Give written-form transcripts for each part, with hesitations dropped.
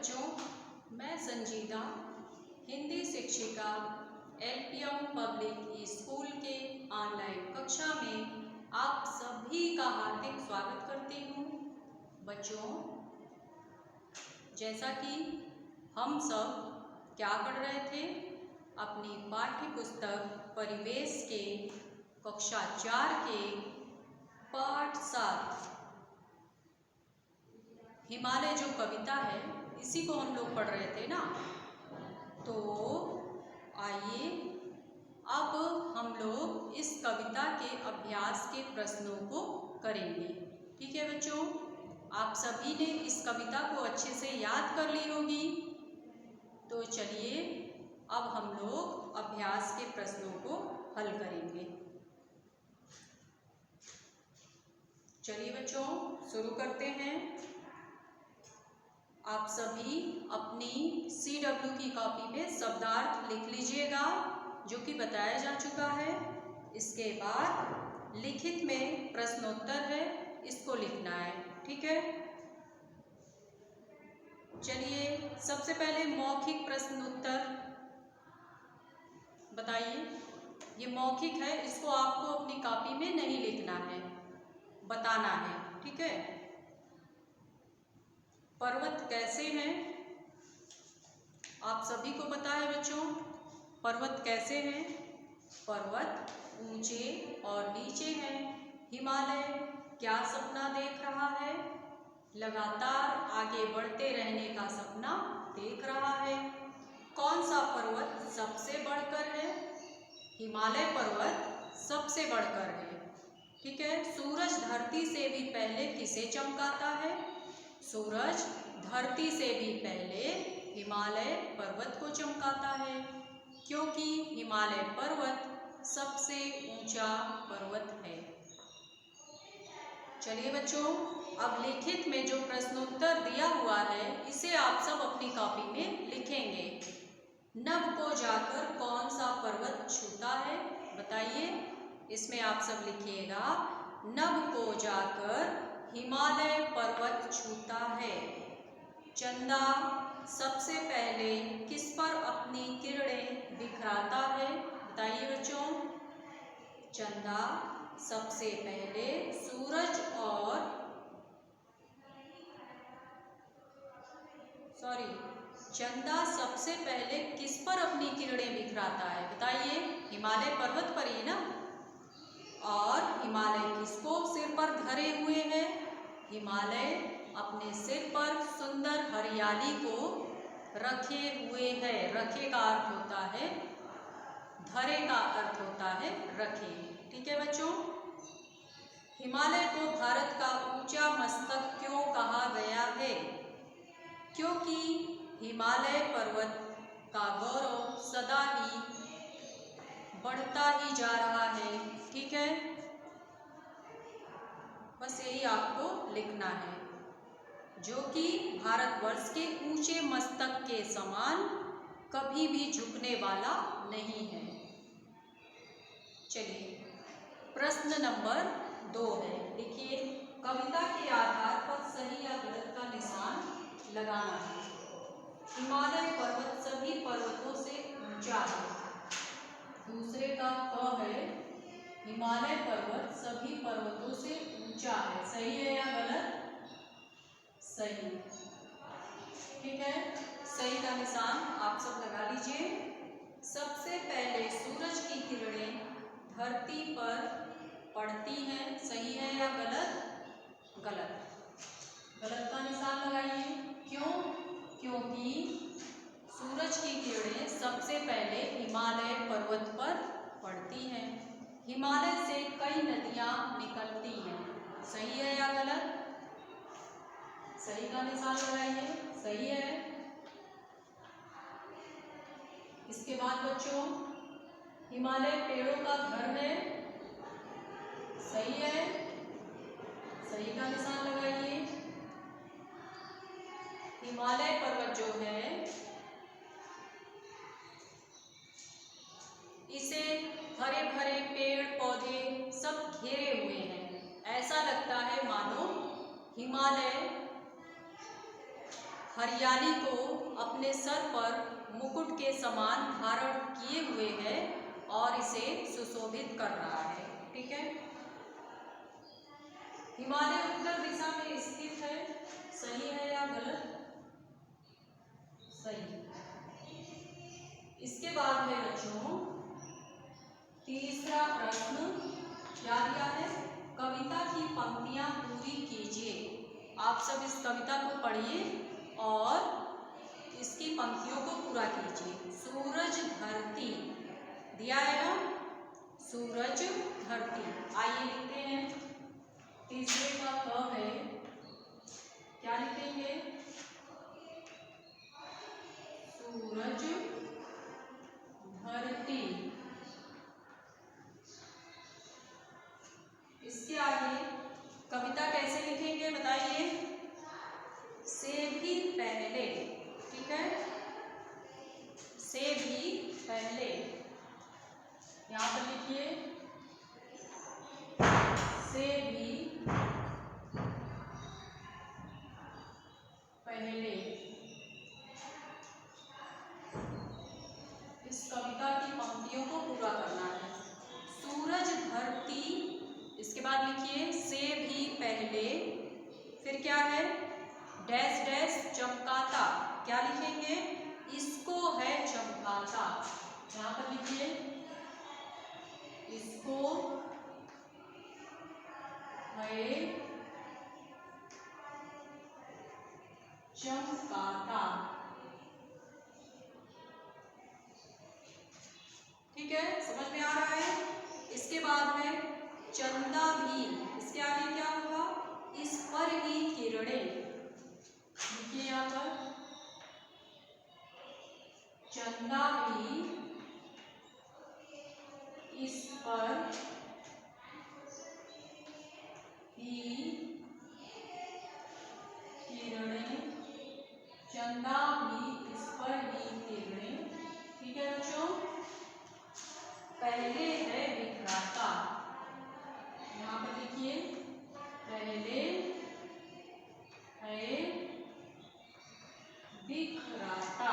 बच्चों, मैं संजीदा हिंदी शिक्षिका एलपीएम पब्लिक स्कूल के ऑनलाइन कक्षा में आप सभी का हार्दिक स्वागत करती हूँ। बच्चों, जैसा कि हम सब क्या पढ़ रहे थे, अपनी पाठ्य पुस्तक परिवेश के कक्षा 4 के पाठ 7 हिमालय जो कविता है, इसी को हम लोग पढ़ रहे थे ना। तो आइए अब हम लोग इस कविता के अभ्यास के प्रश्नों को करेंगे। ठीक है बच्चों, आप सभी ने इस कविता को अच्छे से याद कर ली होगी। तो चलिए अब हम लोग अभ्यास के प्रश्नों को हल करेंगे। चलिए बच्चों, शुरू करते हैं। आप सभी अपनी CW की कॉपी में शब्दार्थ लिख लीजिएगा, जो कि बताया जा चुका है। इसके बाद लिखित में प्रश्नोत्तर है, इसको लिखना है। ठीक है, चलिए सबसे पहले मौखिक प्रश्नोत्तर बताइए। ये मौखिक है, इसको आपको अपनी कॉपी में नहीं लिखना है, बताना है। ठीक है, पर्वत कैसे हैं? आप सभी को पता है बच्चों, पर्वत कैसे हैं? पर्वत ऊंचे और नीचे हैं। हिमालय क्या सपना देख रहा है? लगातार आगे बढ़ते रहने का सपना देख रहा है। कौन सा पर्वत सबसे बढ़कर है? हिमालय पर्वत सबसे बढ़कर है। ठीक है, सूरज धरती से भी पहले किसे चमकाता है? सूरज धरती से भी पहले हिमालय पर्वत को चमकाता है, क्योंकि हिमालय पर्वत सबसे ऊंचा पर्वत है। चलिए बच्चों, अब लिखित में जो प्रश्नोत्तर दिया हुआ है, इसे आप सब अपनी कॉपी में लिखेंगे। नभ को जाकर कौन सा पर्वत छूता है? बताइए। इसमें आप सब लिखिएगा, नभ को जाकर हिमालय पर्वत छूता है। चंदा सबसे पहले किस पर अपनी किरणें बिखराता है? बताइए बच्चों। चंदा सबसे पहले सूरज और चंदा सबसे पहले किस पर अपनी किरणें बिखराता है? बताइए। हिमालय पर्वत पर ही ना। और हिमालय किसको सिर पर धरे हुए है? हिमालय अपने सिर पर सुंदर हरियाली को रखे हुए है। रखे का अर्थ होता है, धरे का अर्थ होता है रखे। ठीक है बच्चों, हिमालय को भारत का ऊंचा मस्तक क्यों कहा गया है? क्योंकि हिमालय पर्वत का गौरव सदा ही बढ़ता ही जा रहा है। ठीक है, बस यही आपको लिखना है, जो कि भारतवर्ष के ऊंचे मस्तक के समान कभी भी झुकने वाला नहीं है। चलिए प्रश्न नंबर 2 है। देखिए, कविता के आधार पर सही या गलत का निशान लगाना है। हिमालय पर्वत सभी पर्वतों से ऊंचा है। दूसरे का क है, हिमालय पर्वत सभी पर्वतों से ऊंचा है। सही है या गलत? सही। ठीक है, सही का निशान आप सब लगा लीजिए। सबसे पहले सूरज की किरणें धरती पर पड़ती हैं। सही है या गलत? गलत। गलत का निशान लगाइए। क्यों? क्योंकि सूरज की किरणें सबसे पहले हिमालय पर्वत पर पड़ती हैं। हिमालय से कई नदियां निकलती हैं। सही है या गलत? सही का निशान लगाइए। सही है। इसके बाद बच्चों, हिमालय पेड़ों का घर है। सही है। सही का निशान लगाइए। हिमालय पर्वत जो है, इसे हरे भरे पेड़ पौधे सब घेरे हुए हैं। ऐसा लगता है मानो हिमालय हरियाली को अपने सर पर मुकुट के समान धारण किए हुए है और इसे सुशोभित कर रहा है। ठीक है। हिमालय उत्तर दिशा में स्थित है, सही है या गलत? सही। इसके बाद है बच्चों तीसरा प्रश्न, क्या दिया है? कविता की पंक्तियां पूरी कीजिए। आप सब इस कविता को पढ़िए और इसकी पंक्तियों को पूरा कीजिए। सूरज धरती दिया है ना, सूरज धरती। आइए लिखते हैं। तीसरे का क है, क्या लिखेंगे? सूरज धरती। इसके आगे कविता कैसे लिखेंगे बताइए? से भी पहले। ठीक है, से भी पहले यहाँ पर लिखिए, से भी पहले। इस कविता की पंक्तियों को पूरा करना है। सूरज धरती, इसके बाद लिखिए से भी पहले, फिर क्या है? डैश डैश चमकाता, क्या लिखेंगे? इसको है चमकाता। यहाँ पर लिखिए इसको है चमकाता। ठीक है, समझ में आ रहा है? इसके बाद है चंदा भी, इसके आगे क्या होगा? इस पर ही किरणें, देखिए यहाँ पर चंदा भी इस पर ही किरणें, चंदा भी इस पर ही किरणें। ठीक है बच्चों। पहले है बिखराता, यहाँ पर लिखिए पहले है बिखराता।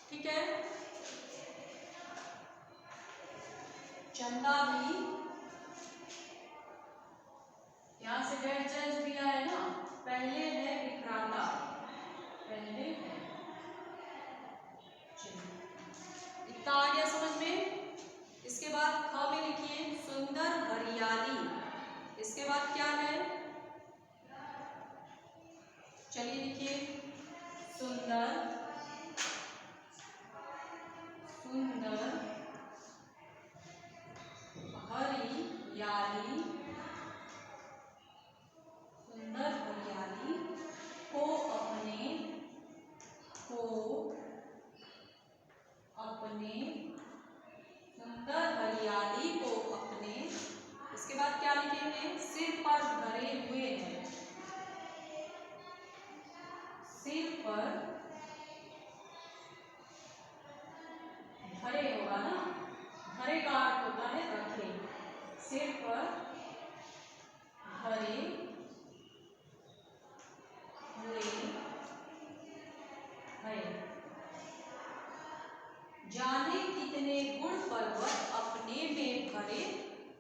ठीक है, चंदा भी, यहां से डैश डैश दिया है ना, पहले है बिखराता, पहले है। इतना आ गया समझ में? इसके बाद ख में लिखिए सुंदर हरियाली। इसके बाद क्या है? चलिए लिखिए सुंदर, सुंदर हरियाली, सुंदर हरियाली को अपने, को अपने, सुंदर हरियाली को अपने। इसके बाद क्या लिखेंगे? सिर पर भरे हुए हैं, सिर पर भरे होगा ना, भरे का अर्थ होता है रखे, सिर पर भरे हुए है। जाने कितने गुण पर्वत अपने में भरे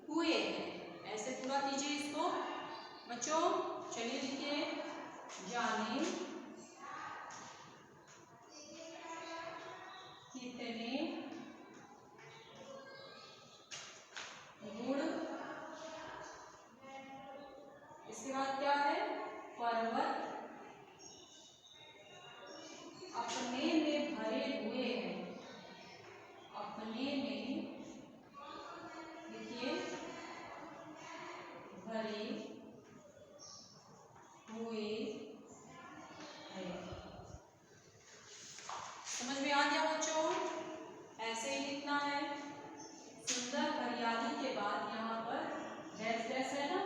हुए हैं। ऐसे पूरा कीजिए इसको बच्चों। चलिए लिखिए जाने कितने गुण, इसके बाद क्या है? पर्वत अपने में भरे हुए हैं, अपने में लिखिए भरे हुए हैं। समझ में आ गया बच्चों? ऐसे ही लिखना है। सुंदर हरियाली के बाद यहाँ पर डैश डैश है ना,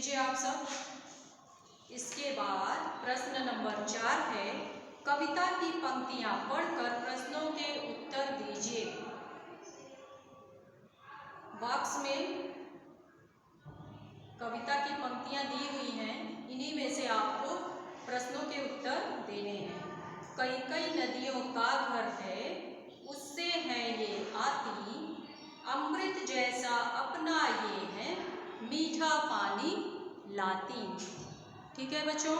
लीजिए आप सब। इसके बाद प्रश्न नंबर 4 है, कविता की पंक्तियां पढ़कर प्रश्नों के उत्तर दीजिए। बॉक्स में कविता की पंक्तियां दी हुई हैं, इन्हीं में से आपको प्रश्नों के उत्तर देने हैं। कई कई नदियों का घर है, उससे है ये आती, अमृत जैसा अपना ये है, मीठा पानी लाती। ठीक है बच्चों,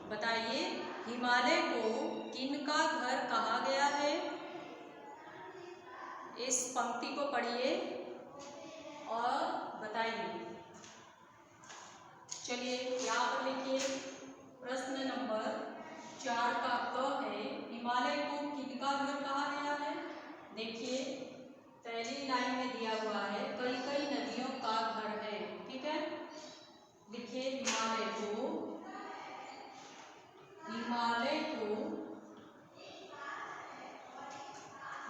बताइए हिमालय को किनका घर कहा गया है? इस पंक्ति को पढ़िए और बताइए। चलिए यहाँ पर लिखिए, प्रश्न नंबर 4 का क है, हिमालय को किनका घर कहा गया है? देखिए पहली लाइन में दिया हुआ है, कई कई नदियों का घर है। ठीक है, लिखिए हिमालय को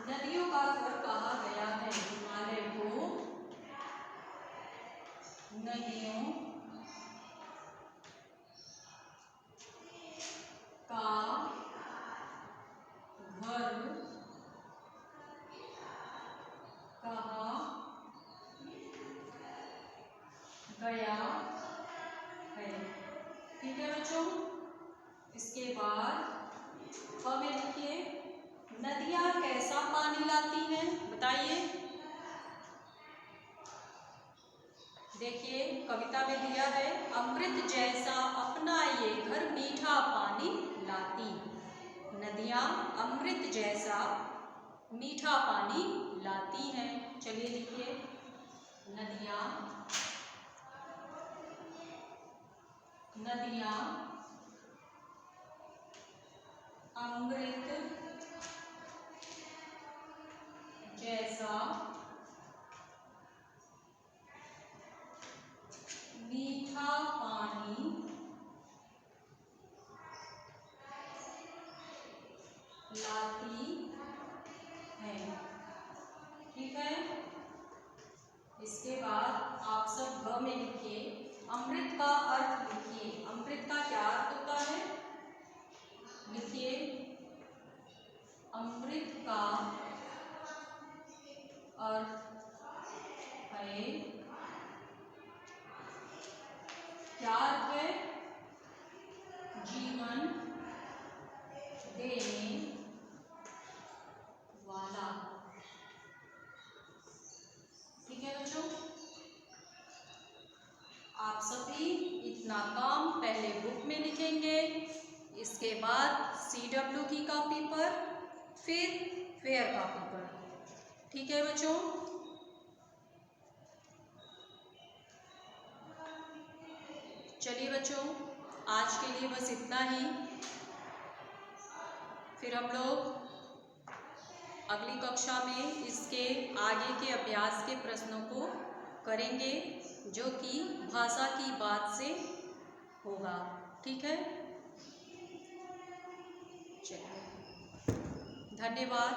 नदियों का घर कहा गया है। हिमालय को नदियों का घर कहा गया है। ठीक है बच्चों, इसके बाद क में लिखिए, नदियां कैसा पानी लाती हैं? बताइए। देखिए कविता में दिया है, अमृत जैसा अपना ये घर मीठा पानी लाती। नदियां अमृत जैसा मीठा पानी लाती हैं। चलिए लिखिए, नदियां अमृत जैसा मीठा पानी लाती है। ठीक है, इसके बाद आप सब ग में लिखिए, अमृत का अर्थ लिखिए। अमृत का क्या अर्थ होता है? लिखिए, अमृत का अर्थ है, क्या अर्थ है? जीवन देने वाला। ठीक है बच्चों, आप सभी इतना काम पहले बुक में लिखेंगे, इसके बाद CW की कॉपी पर, फिर फेयर कॉपी पर। ठीक है बच्चों, चलिए बच्चों आज के लिए बस इतना ही। फिर हम लोग अगली कक्षा में इसके आगे के अभ्यास के प्रश्नों को करेंगे, जो कि भाषा की बात से होगा। ठीक है, चलिए धन्यवाद।